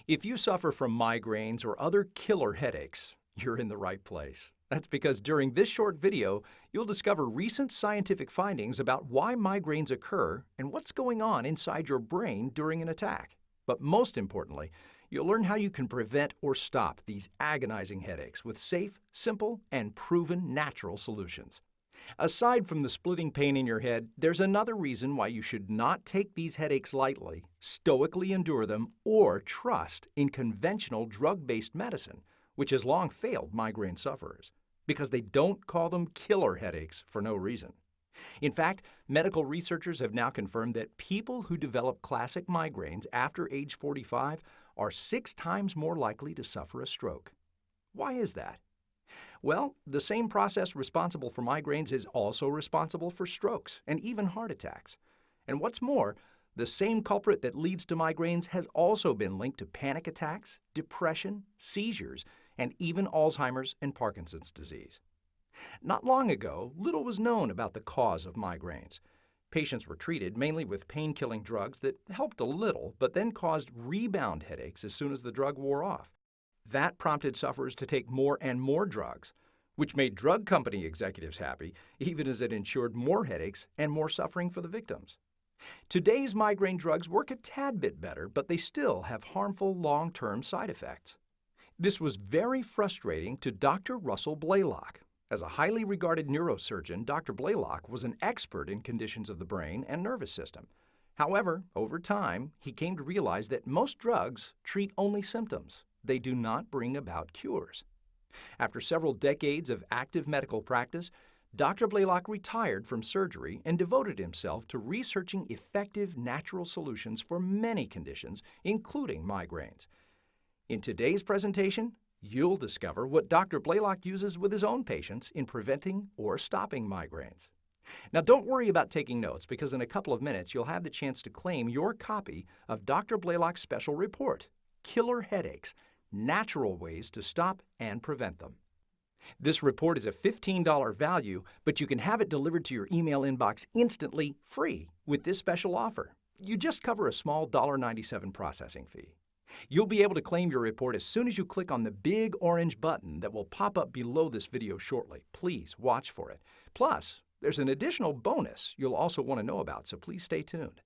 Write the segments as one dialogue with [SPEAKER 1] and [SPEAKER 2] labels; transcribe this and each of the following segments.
[SPEAKER 1] If you suffer from migraines or other killer headaches, you're in the right place. That's because during this short video, you'll discover recent scientific findings about why migraines occur and what's going on inside your brain during an attack. But most importantly, you'll learn how you can prevent or stop these agonizing headaches with safe, simple, and proven natural solutions. Aside from the splitting pain in your head, there's another reason why you should not take these headaches lightly, stoically endure them, or trust in conventional drug-based medicine, which has long failed migraine sufferers, because they don't call them killer headaches for no reason. In fact, medical researchers have now confirmed that people who develop classic migraines after age 45 are 6 times more likely to suffer a stroke. Why is that? Well, the same process responsible for migraines is also responsible for strokes and even heart attacks. And what's more, the same culprit that leads to migraines has also been linked to panic attacks, depression, seizures, and even Alzheimer's and Parkinson's disease. Not long ago, little was known about the cause of migraines. Patients were treated mainly with pain-killing drugs that helped a little, but then caused rebound headaches as soon as the drug wore off. That prompted sufferers to take more and more drugs, which made drug company executives happy, even as it ensured more headaches and more suffering for the victims. Today's migraine drugs work a tad bit better, but they still have harmful long-term side effects. This was very frustrating to Dr. Russell Blaylock. As a highly regarded neurosurgeon, Dr. Blaylock was an expert in conditions of the brain and nervous system. However, over time, he came to realize that most drugs treat only symptoms. They do not bring about cures. After several decades of active medical practice, Dr. Blaylock retired from surgery and devoted himself to researching effective natural solutions for many conditions, including migraines. In today's presentation, you'll discover what Dr. Blaylock uses with his own patients in preventing or stopping migraines. Now, don't worry about taking notes, because in a couple of minutes, you'll have the chance to claim your copy of Dr. Blaylock's special report, Killer Headaches: Natural Ways to Stop and Prevent Them. This report is a $15 value, but you can have it delivered to your email inbox instantly, free, with this special offer. You just cover a small $1.97 processing fee. You'll be able to claim your report as soon as you click on the big orange button that will pop up below this video shortly. Please watch for it. Plus, there's an additional bonus you'll also want to know about, so please stay tuned.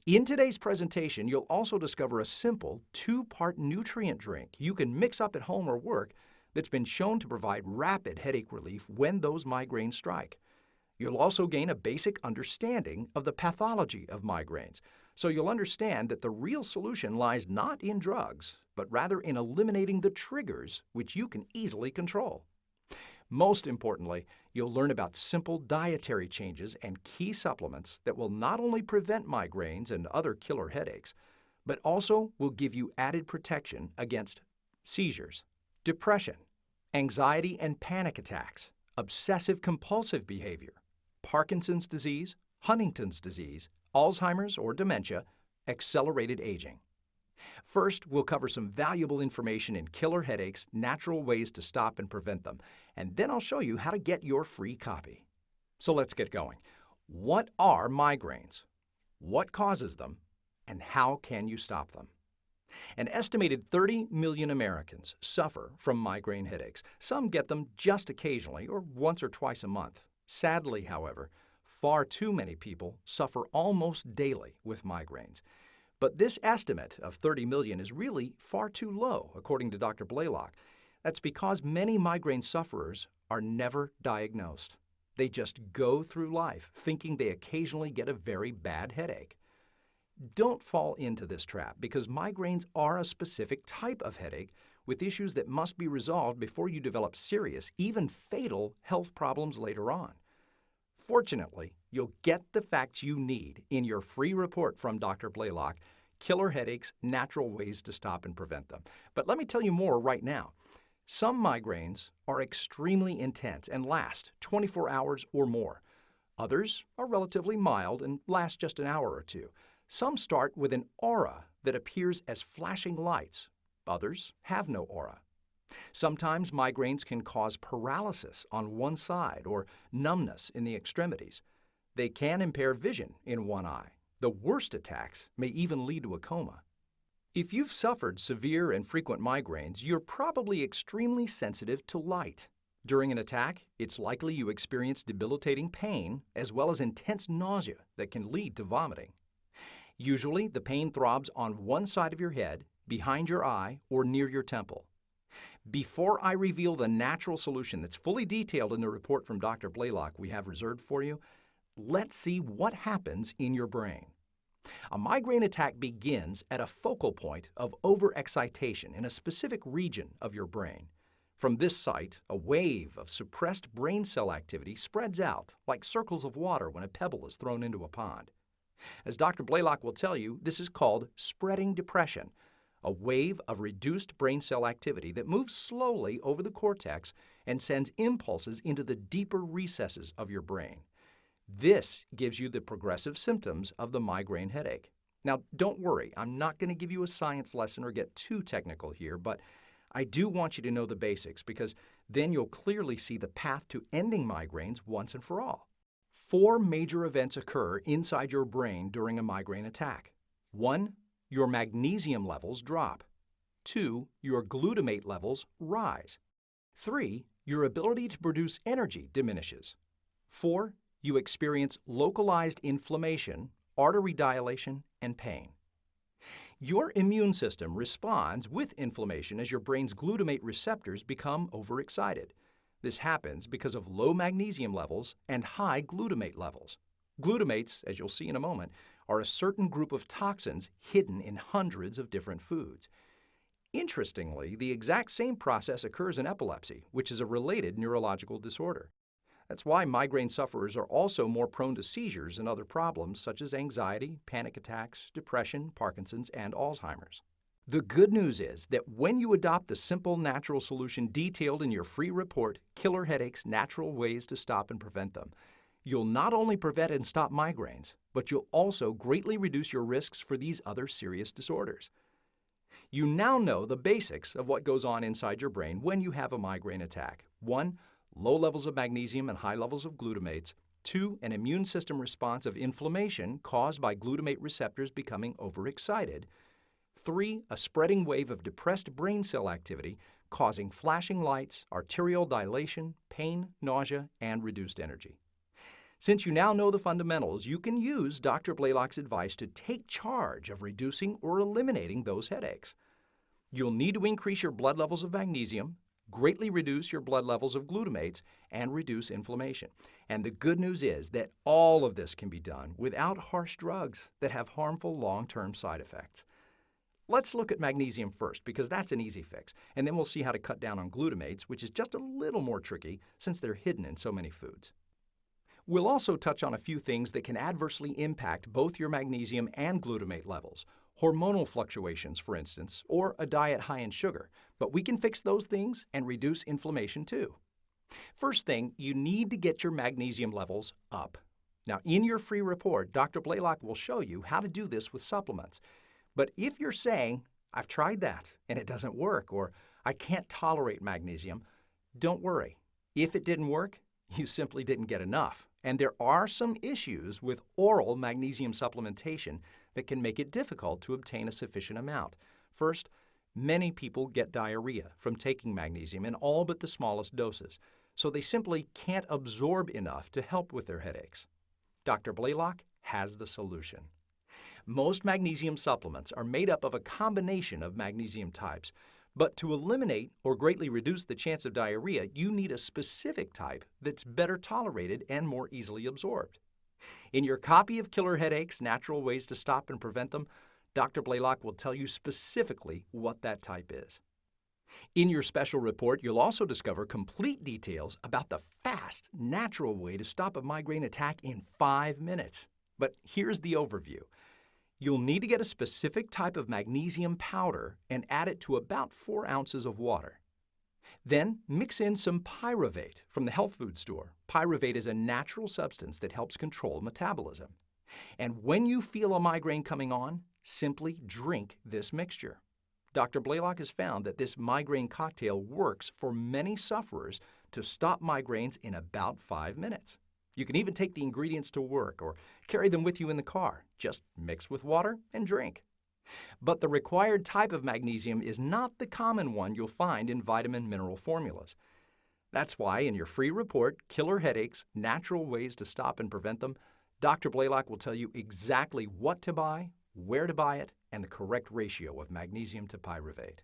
[SPEAKER 1] In today's presentation, you'll also discover a simple 2-part nutrient drink you can mix up at home or work that's been shown to provide rapid headache relief when those migraines strike. You'll also gain a basic understanding of the pathology of migraines, so you'll understand that the real solution lies not in drugs, but rather in eliminating the triggers which you can easily control. Most importantly, you'll learn about simple dietary changes and key supplements that will not only prevent migraines and other killer headaches, but also will give you added protection against seizures, depression, anxiety and panic attacks, obsessive-compulsive behavior, Parkinson's disease, Huntington's disease, Alzheimer's or dementia, accelerated aging. First, we'll cover some valuable information in killer headaches, natural ways to stop and prevent them, and then I'll show you how to get your free copy. So let's get going. What are migraines? What causes them? And how can you stop them? An estimated 30 million Americans suffer from migraine headaches. Some get them just occasionally or once or twice a month. Sadly, however, far too many people suffer almost daily with migraines. But this estimate of 30 million is really far too low, according to Dr. Blaylock. That's because many migraine sufferers are never diagnosed. They just go through life thinking they occasionally get a very bad headache. Don't fall into this trap, because migraines are a specific type of headache with issues that must be resolved before you develop serious, even fatal health problems later on. Fortunately, you'll get the facts you need in your free report from Dr. Blaylock, Killer Headaches: Natural Ways to Stop and Prevent Them. But let me tell you more right now. Some migraines are extremely intense and last 24 hours or more. Others are relatively mild and last just an hour or two. Some start with an aura that appears as flashing lights. Others have no aura. Sometimes migraines can cause paralysis on one side or numbness in the extremities. They can impair vision in one eye. The worst attacks may even lead to a coma. If you've suffered severe and frequent migraines, you're probably extremely sensitive to light. During an attack, it's likely you experience debilitating pain as well as intense nausea that can lead to vomiting. Usually, the pain throbs on one side of your head, behind your eye, or near your temple. Before I reveal the natural solution that's fully detailed in the report from Dr. Blaylock we have reserved for you, let's see what happens in your brain. A migraine attack begins at a focal point of overexcitation in a specific region of your brain. From this site, a wave of suppressed brain cell activity spreads out like circles of water when a pebble is thrown into a pond. As Dr. Blaylock will tell you, this is called spreading depression, a wave of reduced brain cell activity that moves slowly over the cortex and sends impulses into the deeper recesses of your brain. This gives you the progressive symptoms of the migraine headache. Now, don't worry, I'm not going to give you a science lesson or get too technical here, but I do want you to know the basics because then you'll clearly see the path to ending migraines once and for all. 4 major events occur inside your brain during a migraine attack. 1, your magnesium levels drop. 2, your glutamate levels rise. 3, your ability to produce energy diminishes. 4, you experience localized inflammation, artery dilation, and pain. Your immune system responds with inflammation as your brain's glutamate receptors become overexcited. This happens because of low magnesium levels and high glutamate levels. Glutamates, as you'll see in a moment, are a certain group of toxins hidden in hundreds of different foods. Interestingly, the exact same process occurs in epilepsy, which is a related neurological disorder. That's why migraine sufferers are also more prone to seizures and other problems such as anxiety, panic attacks, depression, Parkinson's, and Alzheimer's. The good news is that when you adopt the simple natural solution detailed in your free report, Killer Headaches: Natural Ways to Stop and Prevent Them, you'll not only prevent and stop migraines, but you'll also greatly reduce your risks for these other serious disorders. You now know the basics of what goes on inside your brain when you have a migraine attack. 1, low levels of magnesium and high levels of glutamates. 2, an immune system response of inflammation caused by glutamate receptors becoming overexcited. 3, a spreading wave of depressed brain cell activity causing flashing lights, arterial dilation, pain, nausea, and reduced energy. Since you now know the fundamentals, you can use Dr. Blaylock's advice to take charge of reducing or eliminating those headaches. You'll need to increase your blood levels of magnesium, greatly reduce your blood levels of glutamates, and reduce inflammation. And the good news is that all of this can be done without harsh drugs that have harmful long-term side effects. Let's look at magnesium first because that's an easy fix, and then we'll see how to cut down on glutamates, which is just a little more tricky since they're hidden in so many foods. We'll also touch on a few things that can adversely impact both your magnesium and glutamate levels. Hormonal fluctuations, for instance, or a diet high in sugar, but we can fix those things and reduce inflammation too. First thing, you need to get your magnesium levels up. Now, in your free report, Dr. Blaylock will show you how to do this with supplements. But if you're saying, I've tried that and it doesn't work, or I can't tolerate magnesium, don't worry. If it didn't work, you simply didn't get enough. And there are some issues with oral magnesium supplementation that can make it difficult to obtain a sufficient amount. First, many people get diarrhea from taking magnesium in all but the smallest doses, so they simply can't absorb enough to help with their headaches. Dr. Blaylock has the solution. Most magnesium supplements are made up of a combination of magnesium types, but to eliminate or greatly reduce the chance of diarrhea, you need a specific type that's better tolerated and more easily absorbed. In your copy of Killer Headaches: Natural Ways to Stop and Prevent Them, Dr. Blaylock will tell you specifically what that type is. In your special report, you'll also discover complete details about the fast, natural way to stop a migraine attack in 5 minutes. But here's the overview. You'll need to get a specific type of magnesium powder and add it to about 4 ounces of water. Then mix in some pyruvate from the health food store. Pyruvate is a natural substance that helps control metabolism. And when you feel a migraine coming on, simply drink this mixture. Dr. Blaylock has found that this migraine cocktail works for many sufferers to stop migraines in about 5 minutes. You can even take the ingredients to work or carry them with you in the car. Just mix with water and drink. But the required type of magnesium is not the common one you'll find in vitamin mineral formulas. That's why in your free report, Killer Headaches, Natural Ways to Stop and Prevent Them, Dr. Blaylock will tell you exactly what to buy, where to buy it, and the correct ratio of magnesium to pyruvate.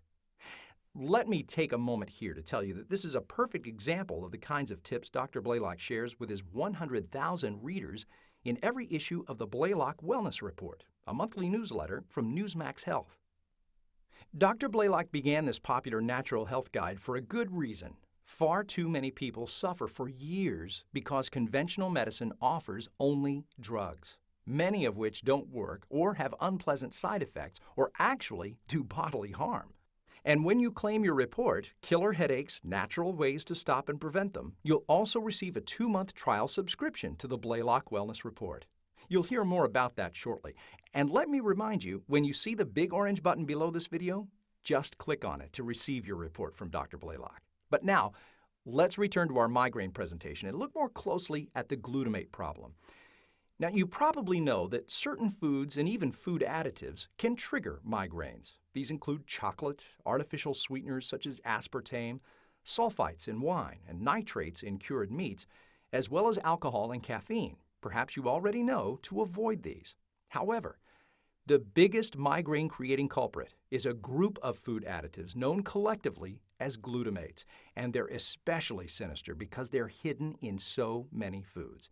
[SPEAKER 1] Let me take a moment here to tell you that this is a perfect example of the kinds of tips Dr. Blaylock shares with his 100,000 readers in every issue of the Blaylock Wellness Report, a monthly newsletter from Newsmax Health. Dr. Blaylock began this popular natural health guide for a good reason. Far too many people suffer for years because conventional medicine offers only drugs, many of which don't work or have unpleasant side effects or actually do bodily harm. And when you claim your report, Killer Headaches, Natural Ways to Stop and Prevent Them, you'll also receive a 2-month trial subscription to the Blaylock Wellness Report. You'll hear more about that shortly. And let me remind you, when you see the big orange button below this video, just click on it to receive your report from Dr. Blaylock. But now, let's return to our migraine presentation and look more closely at the glutamate problem. Now, you probably know that certain foods and even food additives can trigger migraines. These include chocolate, artificial sweeteners such as aspartame, sulfites in wine, and nitrates in cured meats, as well as alcohol and caffeine. Perhaps you already know to avoid these. However, the biggest migraine-creating culprit is a group of food additives known collectively as glutamates, and they're especially sinister because they're hidden in so many foods.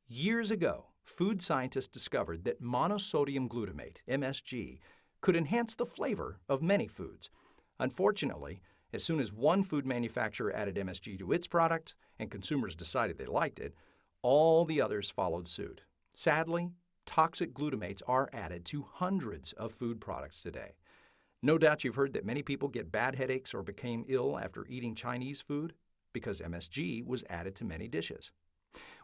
[SPEAKER 1] Years ago, food scientists discovered that monosodium glutamate, MSG, could enhance the flavor of many foods. Unfortunately, as soon as one food manufacturer added MSG to its product and consumers decided they liked it, all the others followed suit. Sadly, toxic glutamates are added to hundreds of food products today. No doubt you've heard that many people get bad headaches or became ill after eating Chinese food because MSG was added to many dishes.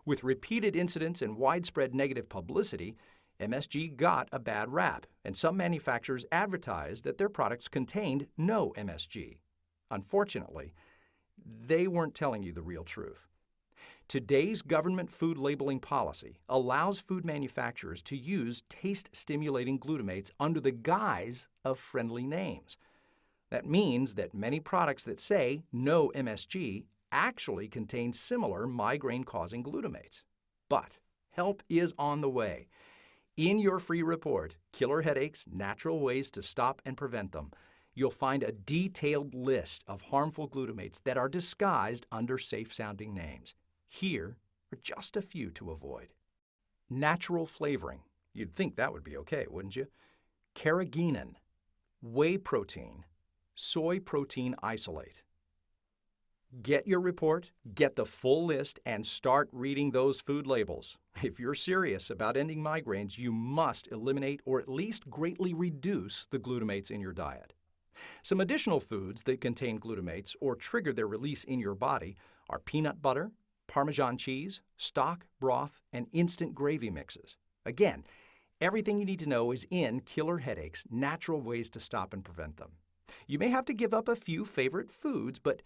[SPEAKER 1] With repeated incidents and widespread negative publicity, MSG got a bad rap, and some manufacturers advertised that their products contained no MSG. Unfortunately, they weren't telling you the real truth. Today's government food labeling policy allows food manufacturers to use taste-stimulating glutamates under the guise of friendly names. That means that many products that say no MSG actually contain similar migraine-causing glutamates. But help is on the way. In your free report, Killer Headaches, Natural Ways to Stop and Prevent Them, you'll find a detailed list of harmful glutamates that are disguised under safe-sounding names. Here are just a few to avoid. Natural flavoring. You'd think that would be okay, wouldn't you? Carrageenan, whey protein, soy protein isolate. Get your report, get the full list, and start reading those food labels. If you're serious about ending migraines, you must eliminate or at least greatly reduce the glutamates in your diet. Some additional foods that contain glutamates or trigger their release in your body are peanut butter, Parmesan cheese, stock, broth, and instant gravy mixes. Again, everything you need to know is in Killer Headaches, Natural Ways to Stop and Prevent Them. You may have to give up a few favorite foods, but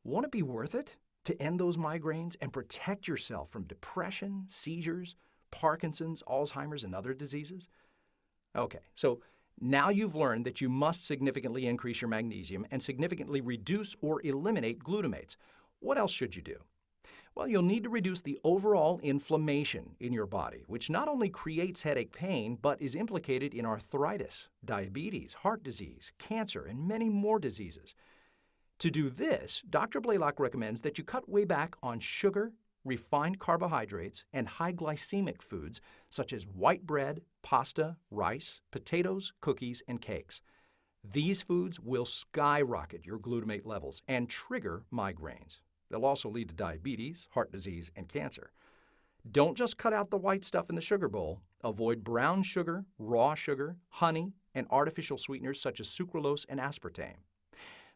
[SPEAKER 1] won't it be worth it to end those migraines and protect yourself from depression, seizures, Parkinson's, Alzheimer's, and other diseases? Okay, so now you've learned that you must significantly increase your magnesium and significantly reduce or eliminate glutamates. What else should you do? Well, you'll need to reduce the overall inflammation in your body, which not only creates headache pain, but is implicated in arthritis, diabetes, heart disease, cancer, and many more diseases. To do this, Dr. Blaylock recommends that you cut way back on sugar, refined carbohydrates, and high glycemic foods such as white bread, pasta, rice, potatoes, cookies, and cakes. These foods will skyrocket your glutamate levels and trigger migraines. They'll also lead to diabetes, heart disease, and cancer. Don't just cut out the white stuff in the sugar bowl. Avoid brown sugar, raw sugar, honey, and artificial sweeteners such as sucralose and aspartame.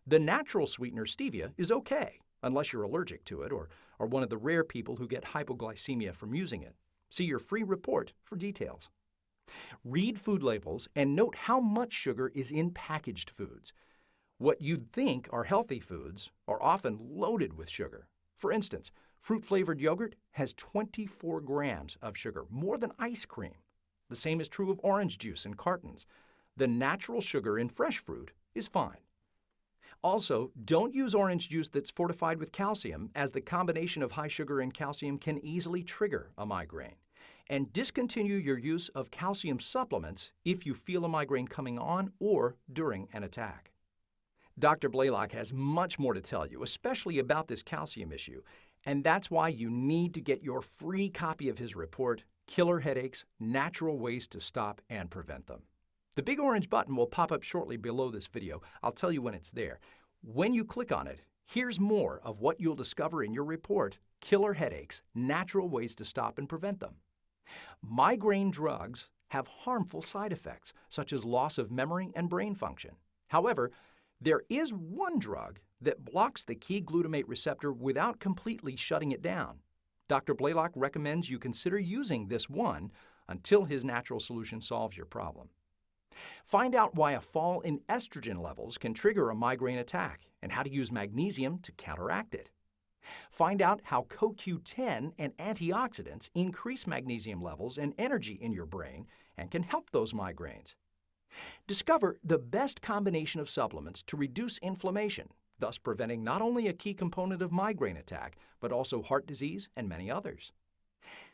[SPEAKER 1] The natural sweetener stevia is okay, unless you're allergic to it or are one of the rare people who get hypoglycemia from using it. See your free report for details. Read food labels and note how much sugar is in packaged foods. What you'd think are healthy foods are often loaded with sugar. For instance, fruit-flavored yogurt has 24 grams of sugar, more than ice cream. The same is true of orange juice in cartons. The natural sugar in fresh fruit is fine. Also, don't use orange juice that's fortified with calcium, as the combination of high sugar and calcium can easily trigger a migraine. And discontinue your use of calcium supplements if you feel a migraine coming on or during an attack. Dr. Blaylock has much more to tell you, especially about this calcium issue, and that's why you need to get your free copy of his report, Killer Headaches: Natural Ways to Stop and Prevent Them. The big orange button will pop up shortly below this video. I'll tell you when it's there. When you click on it, here's more of what you'll discover in your report, Killer Headaches: Natural Ways to Stop and Prevent Them. Migraine drugs have harmful side effects, such as loss of memory and brain function. However, there is one drug that blocks the key glutamate receptor without completely shutting it down. Dr. Blaylock recommends you consider using this one until his natural solution solves your problem. Find out why a fall in estrogen levels can trigger a migraine attack and how to use magnesium to counteract it. Find out how CoQ10 and antioxidants increase magnesium levels and energy in your brain and can help those migraines. Discover the best combination of supplements to reduce inflammation, thus preventing not only a key component of migraine attack, but also heart disease and many others.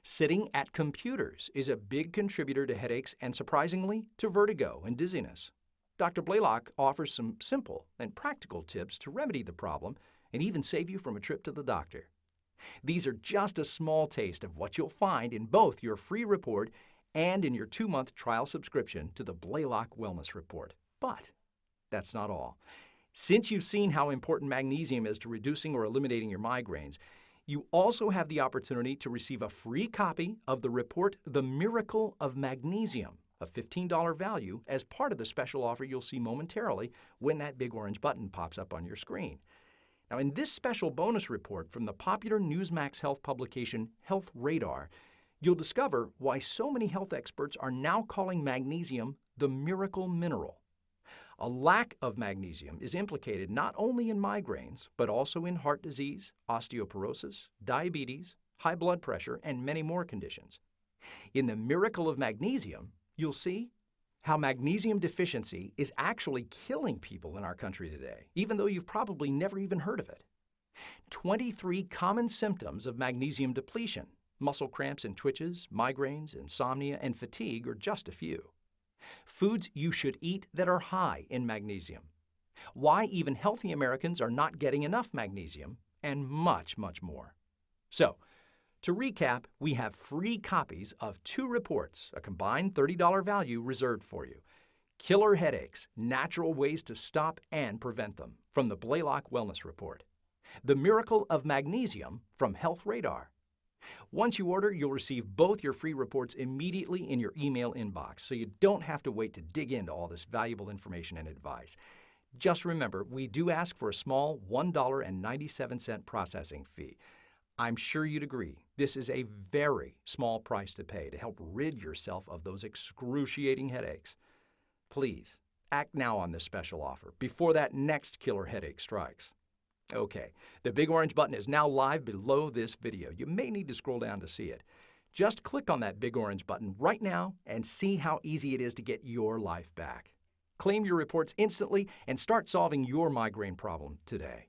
[SPEAKER 1] Sitting at computers is a big contributor to headaches and, surprisingly, to vertigo and dizziness. Dr. Blaylock offers some simple and practical tips to remedy the problem and even save you from a trip to the doctor. These are just a small taste of what you'll find in both your free report and in your 2-month trial subscription to the Blaylock Wellness Report. But that's not all. Since you've seen how important magnesium is to reducing or eliminating your migraines, you also have the opportunity to receive a free copy of the report, The Miracle of Magnesium, a $15 value, as part of the special offer you'll see momentarily when that big orange button pops up on your screen. Now, in this special bonus report from the popular Newsmax health publication Health Radar, you'll discover why so many health experts are now calling magnesium the miracle mineral. A lack of magnesium is implicated not only in migraines, but also in heart disease, osteoporosis, diabetes, high blood pressure, and many more conditions. In The Miracle of Magnesium, you'll see how magnesium deficiency is actually killing people in our country today, even though you've probably never even heard of it. 23 common symptoms of magnesium depletion: muscle cramps and twitches, migraines, insomnia, and fatigue are just a few. Foods you should eat that are high in magnesium. Why even healthy Americans are not getting enough magnesium, and much, much more. So, to recap, we have free copies of 2 reports, a combined $30 value reserved for you. Killer Headaches: Natural Ways to Stop and Prevent Them, from the Blaylock Wellness Report. The Miracle of Magnesium, from Health Radar. Once you order, you'll receive both your free reports immediately in your email inbox, so you don't have to wait to dig into all this valuable information and advice. Just remember, we do ask for a small $1.97 processing fee. I'm sure you'd agree, this is a very small price to pay to help rid yourself of those excruciating headaches. Please, act now on this special offer before that next killer headache strikes. Okay, the big orange button is now live below this video. You may need to scroll down to see it. Just click on that big orange button right now and see how easy it is to get your life back. Claim your reports instantly and start solving your migraine problem today.